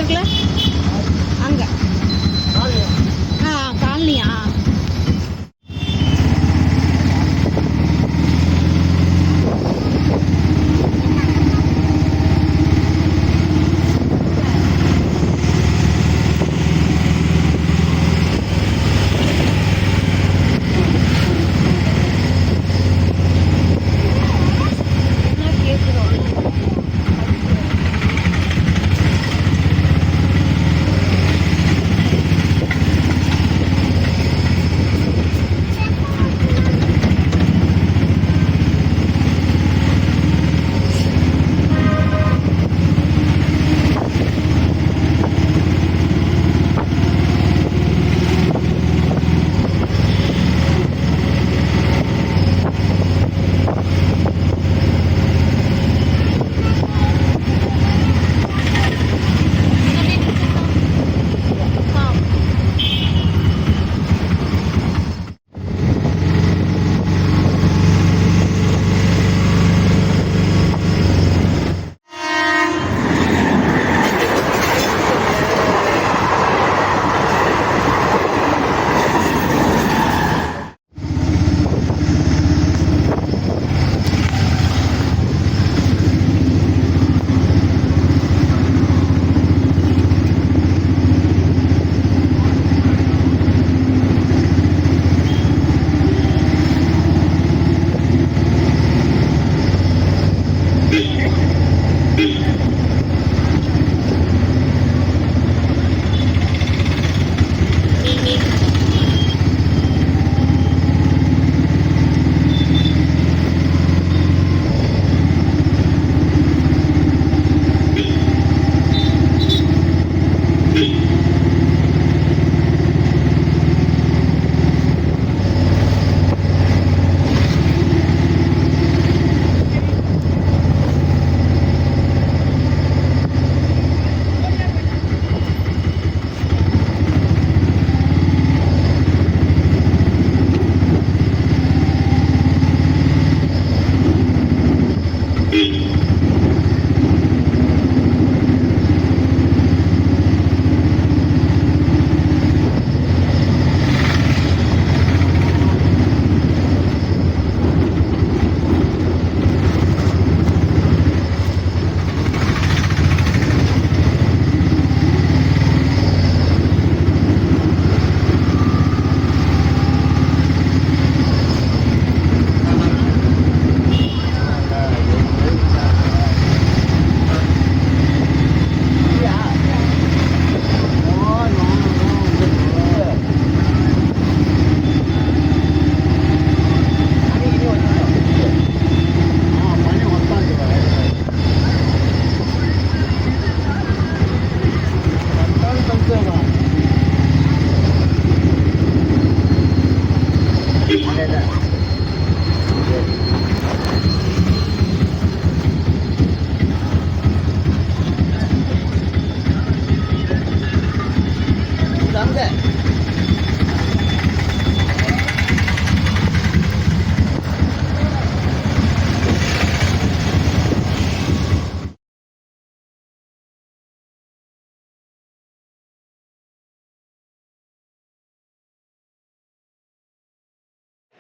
இருக்குல்ல அங்கே. காலனியா?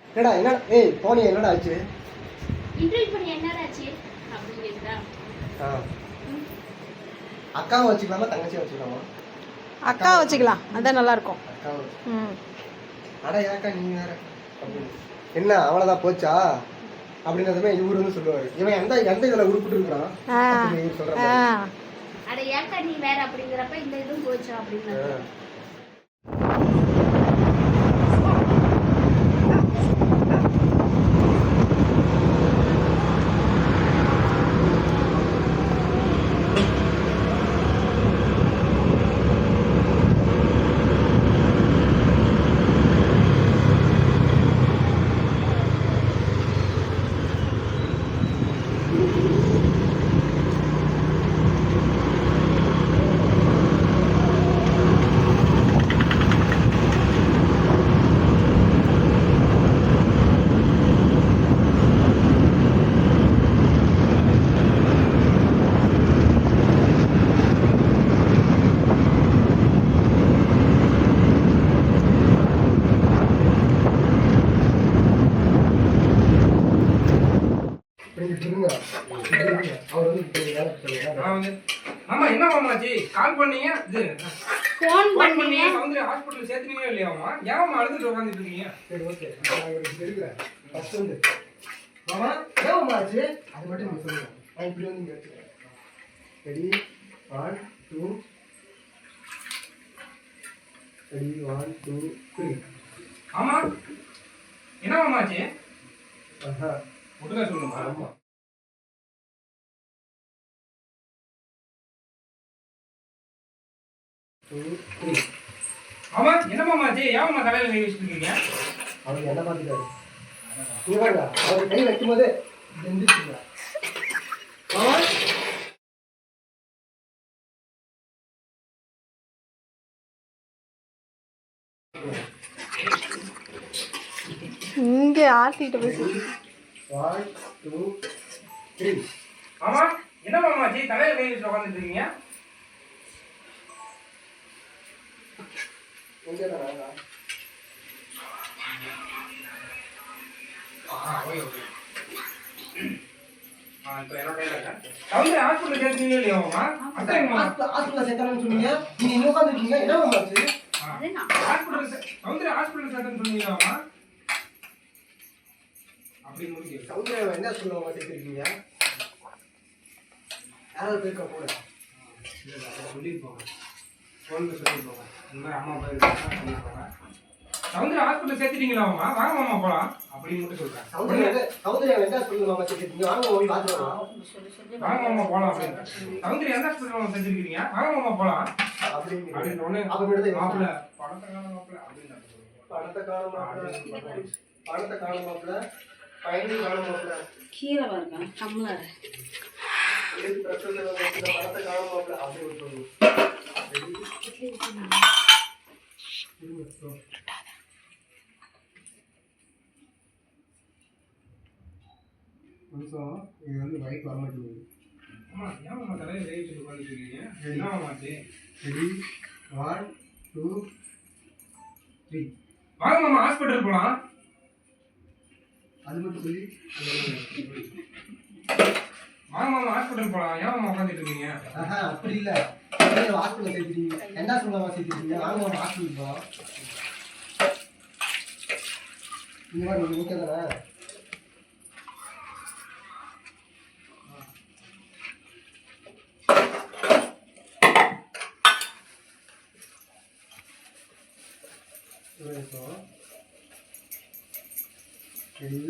என்னடா என்ன போனி என்னடா ஆச்சு? இன்டர்வியூ பண்ணி என்னடா ஆச்சு அப்படின்னு கேக்குதா? அக்காவை வச்சுக்கலாமா தங்கச்சியை வச்சுக்கலாமா? அக்கா வச்சுக்கலாம், அதான் நல்லா இருக்கும். அக்காவை அட ஏக்கா நீங்க வேற என்ன அவ்வளோதான் போச்சா அப்படின்றதுமே இவரு வந்து சொல்லுவாரு. இவன் எந்த எந்த இதில் உருப்பிட்டு இருக்கிறான் இவர் சொல்றாரு. அட ஏக்கா நீ வேற அப்படிங்கிறப்ப இந்த இதுவும் போச்சா அப்படின்னு. உட்காந்து. மாமா என்ன மாமாச்சி கால் பண்ணீங்க? இது ஃபோன் ஃபோன் பண்ணீங்க. பண்ணீங்க சௌந்தர்யா ஹாஸ்பிட்டல் சேர்த்துனீங்களா இல்லையாமா? ஏமா அழுதுட்டு உட்காந்துட்டு இருக்கீங்க? சரி ஓகே நான் இவருக்கு எடுக்கிறேன் ஃபர்ஸ்ட் வந்து மாமா ஏன் ஆச்சு அது மட்டும் நீங்க சொல்லுங்க நான் இப்படி வந்து இங்க எடுத்துக்கிறேன் ரெடி 1 2 ரெடி 1 2 3 ஆமா என்ன மாமாச்சி? ஆஹா ஒட்டுக்கா சொல்லுமா? ஆமா 2 3 ஆமா என்ன மாமாச்சி? ஏமா தலையில கை வச்சுட்டு இருக்கீங்க? அவர் என்ன பார்த்துட்டாரு இங்க பாருங்க அவர் கை வைக்கும் போதே எந்திரிச்சுங்க மாமா இங்கே ஆட்டிட்டு பேசி 1 2 3 ஆமா என்ன மாமாச்சி தலையில கை வச்சு உட்காந்துட்டு இருக்கீங்க? எங்க தான் இப்போ என்ன கையில இருக்கா? சௌந்தர்யா ஹாஸ்பிட்டல் சேர்த்துனீங்களா இல்லையாமா? அத்தைங்கம்மா ஹாஸ்பிட்டல் சேர்த்தானு சொன்னீங்க நீங்க இங்க உட்காந்துருக்கீங்க என்ன ஆச்சு அதுதான். சௌந்தர்யா ஹாஸ்பிட்டல் சேர்த்துன்னு சொன்னீங்களாமா? அப்படின்னு முடிக்க சௌந்தர்யா என்ன சொல்லுவாங்க சேர்த்துருக்கீங்க யாராவது போயிருக்கா கூட சொல்லிட்டு போங்க ஃபோனில் சொல்லிட்டு போங்க இந்த மாதிரி அம்மா போயிருக்காங்க சொல்லிட்டு போங்க. சௌந்தர்யா ஹாஸ்பிட்டல் சேர்த்துட்டீங்களாமா? வாங்க மாமா போகலாம் அப்படின்னு மட்டும் சொல்கிறேன். சௌந்தர்யா என்ன சொல்லுவாங்க சேர்த்துருக்கீங்க வாங்க போய் பார்த்துக்கலாம் வாங்க மாமா போகலாம் அப்படின்னு. சௌந்தர்யா எந்த ஹாஸ்பிட்டல் செஞ்சிருக்கீங்க? வாங்க மாமா போகலாம் அப்படின்னு அப்படின்னு உடனே அப்ப மாப்பிள்ள பணத்தை காணும் மாப்பிள்ள அப்படின்னு பணத்தை காணும் மாப்பிள்ள பயணம் காணும் மாப்பிள்ள கீழே பாருங்க டம்ளர். பணத்தை காணும் மாப்பிள்ள அப்படின்னு சொல்லுங்க நிமிஷம் இது வந்து வயிற்று வரமாட்டேங்குது அம்மா ஏன் மாமா தலையில் கை வச்சுட்டு உட்காந்துட்டு இருக்கீங்க? என்ன மாமாச்சு? ரெடி 1 2 3 வாங்க மாமா ஹாஸ்பிட்டல் போகலாம். அது மட்டும் சொல்லி வாங்க மாமா ஹாஸ்பிட்டல் போகலாம். ஏன் மாமா உட்காந்துட்டு இருக்கீங்க? ஆஹா அப்படி இல்லை ஹாஸ்பிட்டல் சேர்த்துட்டீங்க என்ன சொல்லுவாங்க சேர்த்துட்டீங்க வாங்க நம்ம ஹாஸ்பிட்டல் போகலாம் இந்த மாதிரி நீங்கள் ஓகே தானே ரெடி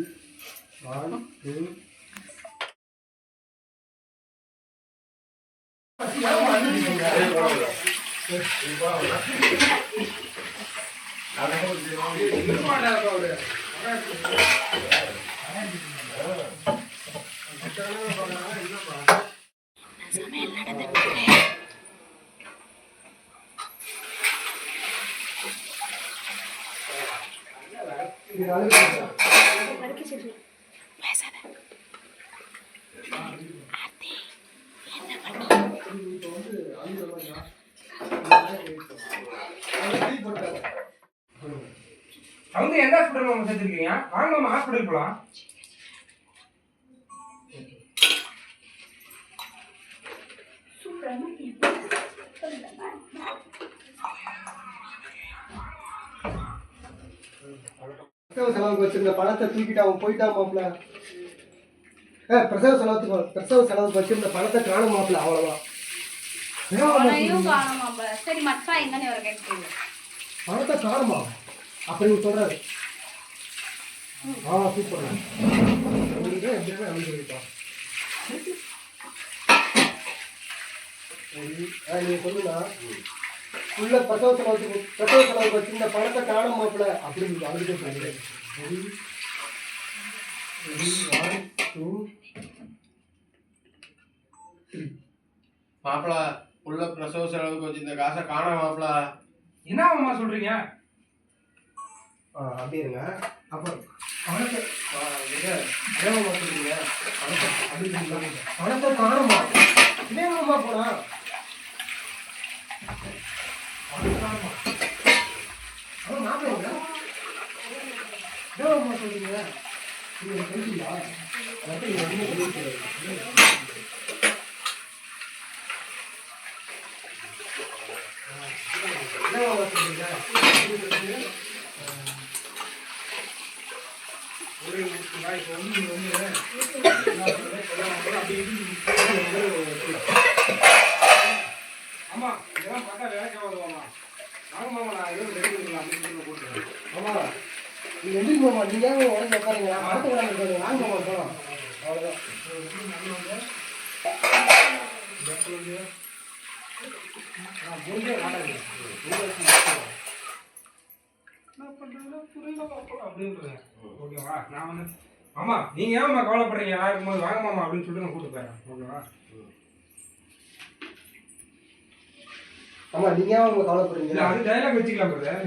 1 2 அவங்க எந்த ஹாஸ்பிட்டல் மாமா சேர்த்துருக்கீங்க? வாங்க மாமா ஹாஸ்பிட்டல் போகலாம். பிரசவ செலவுக்கு வச்சிருந்த பணத்தை தூக்கிட்டு அவன் போயிட்டான் மாப்பிள்ள பிரசவ செலவுக்கு வச்சிருந்த பணத்தை காணும் மாப்பிள்ள அவ்வளவுதான் பணையும் காணுமா? சரி மச்சான் எங்கன்னு ஒரு கேட்குறீங்க. பணத்தை காணுமா அப்படின்னு சொல்றாரு சூப்பர் எப்படியுமே அப்படி சொல்லிட்டான் நீங்க சொல்லுங்க உள்ள பிரசவ செலவுக்கு வச்சிருந்த பணத்தை காணும் மாப்பிள்ள அப்படின்னு அவருக்கே சொல்லுங்க மாப்பிள உள்ள பிரசவ செலவுக்கு வச்சு இந்த காசை காண மாப்பிள என்ன மாமா சொல்றீங்க? அப்படியே இருங்க அப்போ பணத்தை ஏமா சொல்றீங்க பணத்தை காணுமா இதே மாமா போனா மாப்பிள்ள ஏமா சொல்றீங்க நீங்க சொல்றீங்களா ஒரே ஊற்றுங்களா? இப்போ வந்து இது வந்து ஆமா இதெல்லாம் பார்த்தா வேலைக்கு வருவாமா வாங்க மாமா நான் ஏதோ ரெடி பண்ணிக்கலாம் அப்படின்னு சொல்லி போட்டுருக்கேன். ஆமா நீங்க எந்திரிக்க மாமா, நீங்க ஏன் உடனே உட்காருங்க, அடுத்த வேலை இருக்காது, வாங்க மாமா போலாம். அவ்வளவுதான். முடிஞ்சே வாடாது என்ன பண்றதுன்னா புரியல அப்படின்றேன். ஓகேவா? நான் வந்து ஆமா நீங்க ஏமா கவலைப்படுறீங்க, நான் இருக்கும்போது வாங்க மாமா அப்படின்னு சொல்லிட்டு நான் கூட்டு போயிடுறேன். ஓகேவா? ஆமா நீங்க ஏன் உங்க இல்ல கவலைப்படுறீங்க? அது டைலாக் வச்சுக்கலாம் பிரதர்.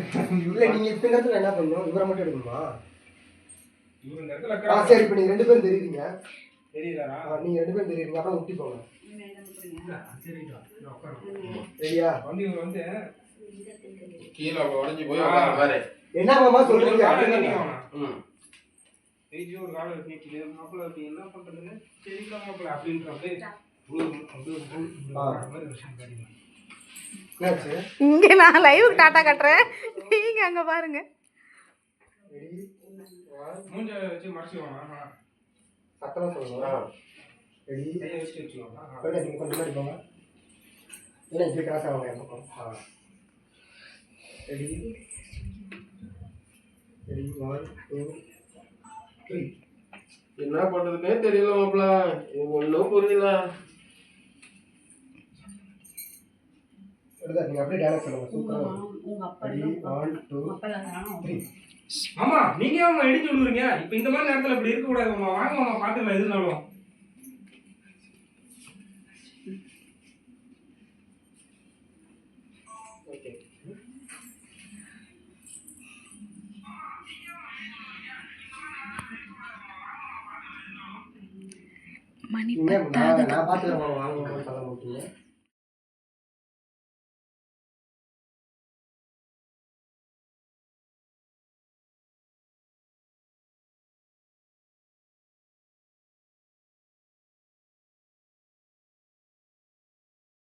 இல்ல நீங்க இப்ப இந்த இடத்துல என்ன பண்ணணும், இவரை மட்டும் எடுக்கணுமா? இவரு இந்த இடத்துல சரி இப்ப நீங்க 2 பேரும் தெரியுறீங்க. தெரியலடா. நீங்க 2 பேரும் தெரியுறீங்க, அப்புறம் ஊட்டி போங்க. சரிடா உட்காரு. சரியா? வந்து இவர் வந்து கீழே உடஞ்சி போய் உட்கார்ந்து பாரு. என்ன மாமா சொல்றீங்க? ஒரு காலம் இருக்கு மாப்பிள்ள அப்படி என்ன பண்றதுன்னு தெரியல மாப்பிள்ள அப்படின்ற அப்படியே விஷயம் தெரியும். என்னாச்சு? இங்க நான் லைவுக்கு டாட்டா கட்டுறேன், நீங்க அங்க பாருங்க. ரெடி? மூஞ்ச வச்சு மறைச்சிக்கோங்க. சத்தமா சொல்லுங்க. ரெடி? கையை வச்சு வச்சுக்கோங்க. நீங்க கொஞ்சம் முன்னாடி போங்க. இல்ல இப்படி கிராஸ் ஆகுங்க என் பக்கம். ரெடி? ரெடி? 1 2 3. என்ன பண்றதுன்னே தெரியல மாப்பிள்ள, ஒன்றும் புரியல. நீங்க அப்படியே டைலாக் சொல்லுங்க. சூப்பரா ரெடி? 1 2 3. ஆமா நீங்க அவங்க இடிச்சு விடுறீங்க. இப்ப இந்த மாதிரி நேரத்துல இப்படி இருக்க கூடாது மாமா. வாங்க மாமா பாத்துக்கலாம் எதுனாலும். ஓகே மணி நான் பாத்துக்கிறேன் மாமா, வாங்க